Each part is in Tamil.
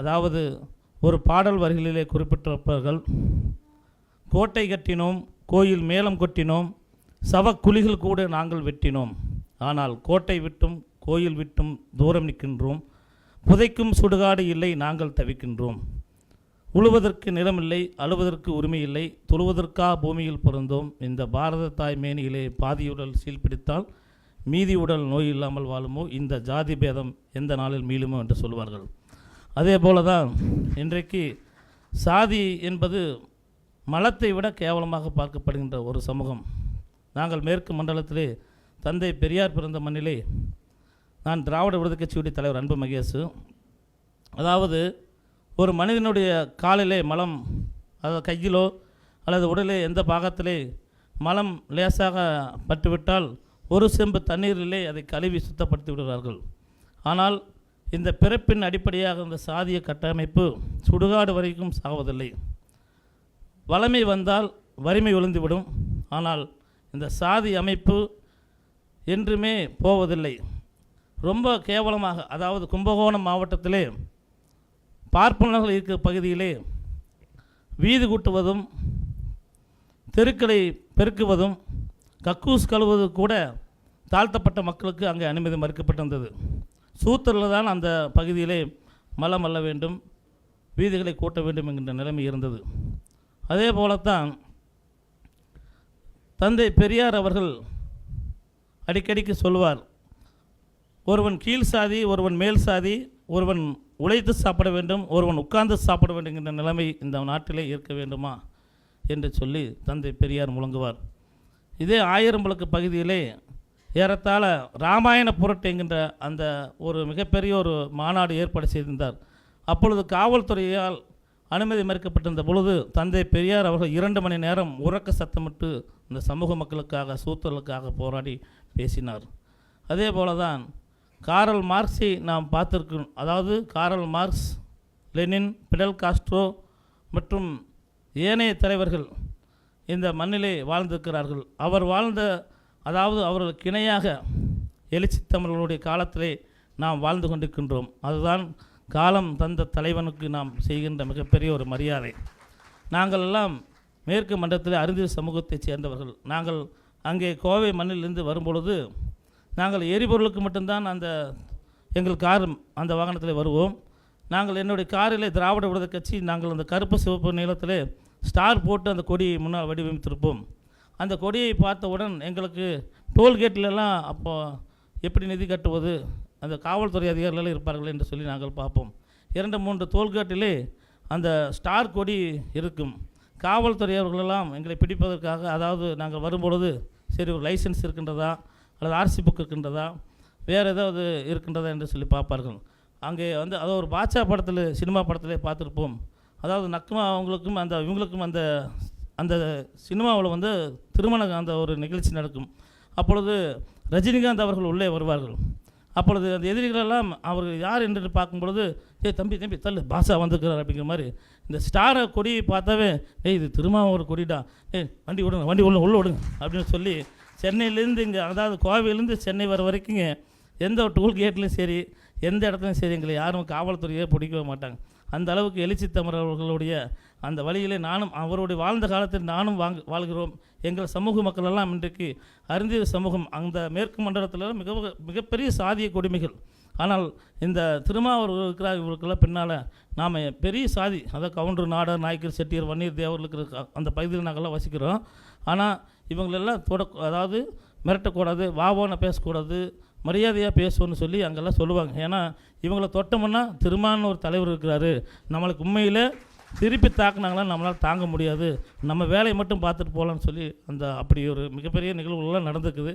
அதாவது ஒரு பாடல் வரிகளிலே குறிப்பிட்டிருப்பார்கள், கோட்டை கட்டினோம், கோயில் மேளம் கொட்டினோம், சவக்குழிகள் கூட நாங்கள் வெட்டினோம். ஆனால் கோட்டை விட்டும் கோயில் விட்டும் தூரம் நிற்கின்றோம். புதைக்கும் சுடுகாடு இல்லை, நாங்கள் தவிக்கின்றோம். உழுவதற்கு நிலமில்லை, அழுவதற்கு உரிமை இல்லை, தொழுவதற்கா பூமியில் பிறந்தோம். இந்த பாரத தாய் மேனியிலே பாதியுடல் சீல்பிடித்தால் மீதி உடல் நோய் இல்லாமல் வாழுமோ, இந்த ஜாதி பேதம் எந்த நாளில் மீளுமோ என்று சொல்வார்கள். அதே போல தான் இன்றைக்கு சாதி என்பது மலத்தை விட கேவலமாக பார்க்கப்படுகின்ற ஒரு சமூகம். நாங்கள் மேற்கு மண்டலத்திலே தந்தை பெரியார் பிறந்த மண்ணிலே நான் திராவிட விடுதலை கட்சியுடைய தலைவர் அன்பு மகேஷ். அதாவது ஒரு மனிதனுடைய காலிலே மலம், அதாவது கையிலோ அல்லது உடலே எந்த பாகத்திலே மலம் லேசாக பட்டுவிட்டால் ஒரு செம்பு தண்ணீரிலே அதை கழுவி சுத்தப்படுத்தி விடுகிறார்கள். ஆனால் இந்த பிறப்பின் அடிப்படையாக இந்த சாதிய கட்டமைப்பு சுடுகாடு வரைக்கும் சாவதில்லை. வளமை வந்தால் வறுமை விழுந்துவிடும். ஆனால் இந்த சாதி அமைப்பு என்றுமே போவதில்லை. ரொம்ப கேவலமாக, அதாவது கும்பகோணம் மாவட்டத்திலே பார்ப்பனர்கள் இருக்கிற பகுதியிலே வீதி கூட்டுவதும் தெருக்களை பெருக்குவதும் கக்கூஸ் கழுவது கூட தாழ்த்தப்பட்ட மக்களுக்கு அங்கே அனுமதி மறுக்கப்பட்டிருந்தது. சூத்திரில் தான் அந்த பகுதியிலே மலம் அள்ள வேண்டும், வீதிகளை கூட்ட வேண்டும் என்கின்ற நிலைமை இருந்தது. அதே போலத்தான் தந்தை பெரியார் அவர்கள் அடிக்கடிக்கு சொல்வார், ஒருவன் கீழ் சாதி, ஒருவன் மேல் சாதி, ஒருவன் உழைத்து சாப்பிட வேண்டும், ஒருவன் உட்கார்ந்து சாப்பிட வேண்டும் என்கின்ற நிலைமை இந்த நாட்டிலே இருக்க வேண்டுமா என்று சொல்லி தந்தை பெரியார் முழங்குவார். இதே ஆயிரம்பலக்கு பகுதியிலே ஏறத்தாழ ராமாயண புரட்டு என்கின்ற அந்த ஒரு மிகப்பெரிய ஒரு மாநாடு ஏற்பாடு செய்திருந்தார். அப்பொழுது காவல்துறையால் அனுமதி மறுக்கப்பட்டிருந்த பொழுது தந்தை பெரியார் அவர்கள் 2 மணி நேரம் உறக்க சத்தமிட்டு இந்த சமூக மக்களுக்காக, சூத்திரர்களுக்காக போராடி பேசினார். அதே போல தான் காரல் மார்க்ஸை நாம் பார்த்திருக்கோம். அதாவது Karl Marx, Lenin, Fidel Castro மற்றும் ஏனைய தலைவர்கள் இந்த மண்ணிலே வாழ்ந்திருக்கிறார்கள். அவர் வாழ்ந்த, அதாவது அவர்களுக்கு இணையாக எழுச்சி தமிழர்களுடைய காலத்திலே நாம் வாழ்ந்து கொண்டிருக்கின்றோம். அதுதான் காலம் தந்த தலைவனுக்கு நாம் செய்கின்ற மிகப்பெரிய ஒரு மரியாதை. நாங்கள் எல்லாம் மேற்கு மண்டலத்தில் அறிஞர் சமூகத்தைச் சேர்ந்தவர்கள். நாங்கள் அங்கே கோவை மண்ணிலிருந்து வரும்பொழுது நாங்கள் எரிபொருளுக்கு மட்டும்தான் எங்கள் கார் அந்த வாகனத்தில் வருவோம். நாங்கள் என்னுடைய காரிலே திராவிட விடுதலை கட்சி, நாங்கள் அந்த கருப்பு சிவப்பு நீளத்திலே ஸ்டார் போட்டு அந்த கொடியை முன்னால் வடிவமைத்திருப்போம். அந்த கொடியை பார்த்தவுடன் எங்களுக்கு டோல்கேட்லலாம் அப்போ எப்படி நிதி கட்டுவது, அந்த காவல்துறை அதிகாரிகள் இருப்பார்கள் என்று சொல்லி நாங்கள் பார்ப்போம். 2-3 டோல்கேட்டிலே அந்த ஸ்டார் கொடி இருக்கும். காவல்துறை அவர்களெல்லாம் எங்களை பிடிப்பதற்காக, அதாவது நாங்கள் வரும்பொழுது சரி ஒரு லைசன்ஸ் இருக்கின்றதா அல்லது ஆர்சி புக் இருக்கின்றதா, வேறு ஏதாவது இருக்கின்றதா என்று சொல்லி பார்ப்பார்கள். அங்கே அது ஒரு பாட்சா படத்தில், சினிமா படத்திலே பார்த்துருப்போம். அதாவது நக்குமா அவங்களுக்கும் இவங்களுக்கும் அந்த சினிமாவில் திருமண அந்த ஒரு நிகழ்ச்சி நடக்கும். அப்பொழுது ரஜினிகாந்த் அவர்கள் உள்ளே வருவார்கள். அப்பொழுது அந்த எதிரிகளெல்லாம் அவர்கள் யார் என்று பார்க்கும் பொழுது, தம்பி தள்ளு, பாஷா வந்திருக்கிறார் அப்படிங்கிற மாதிரி இந்த ஸ்டாரை கொடியை பார்த்தாவே, இது திருமாவூர் கொடிடா, வண்டி விடுங்க, வண்டி உள்ளே விடுங்க அப்படின்னு சொல்லி சென்னையிலேருந்து இங்கே, அதாவது கோவையிலேருந்து சென்னை வர வரைக்குங்க எந்த ஒரு டோல்கேட்லையும் சரி, எந்த இடத்துலையும் சரி எங்களை யாரும் காவல்துறையே பிடிக்கவே மாட்டாங்க. அந்த அளவுக்கு எழுச்சி தமிழ் அவர்களுடைய அந்த வழியிலே நானும், அவருடைய வாழ்ந்த காலத்தில் நானும் வாழ்கிறோம். எங்கள் சமூக மக்கள் எல்லாம் இன்றைக்கு அறிஞர் சமூகம் அந்த மேற்கு மண்டலத்தில் மிகப்பெரிய சாதிய கொடுமைகள். ஆனால் இந்த திருமாவூர் இருக்கிறார், இவருக்கெல்லாம் பின்னால் நாம் பெரிய சாதி, அதாவது கவுண்டர், நாடர், நாய்க்கர், செட்டியர், வன்னியர், தேவர்களுக்கு இருக்கிற அந்த பகுதியில் நாங்கள்லாம் வசிக்கிறோம். ஆனால் இவங்களெல்லாம் அதாவது மிரட்டக்கூடாது, வாவோன்னு பேசக்கூடாது, மரியாதையாக பேசுவோன்னு சொல்லி அங்கெல்லாம் சொல்லுவாங்க. ஏன்னா இவங்களை தொட்டோம்னா திருமான்னு ஒரு தலைவர் இருக்கிறாரு, நம்மளுக்கு உண்மையில் திருப்பி தாக்குனாங்களா நம்மளால் தாங்க முடியாது, நம்ம வேலையை மட்டும் பார்த்துட்டு போகலான்னு சொல்லி அப்படி ஒரு மிகப்பெரிய நிகழ்வுகள்லாம் நடந்துக்குது.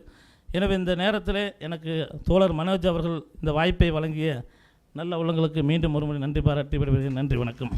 எனவே இந்த நேரத்தில் எனக்கு தோழர் மனோஜ் அவர்கள் இந்த வாய்ப்பை வழங்கிய நல்ல உள்ளங்களுக்கு மீண்டும் ஒருமுறை நன்றி பாராட்டி விடுவதற்கு நன்றி, வணக்கம்.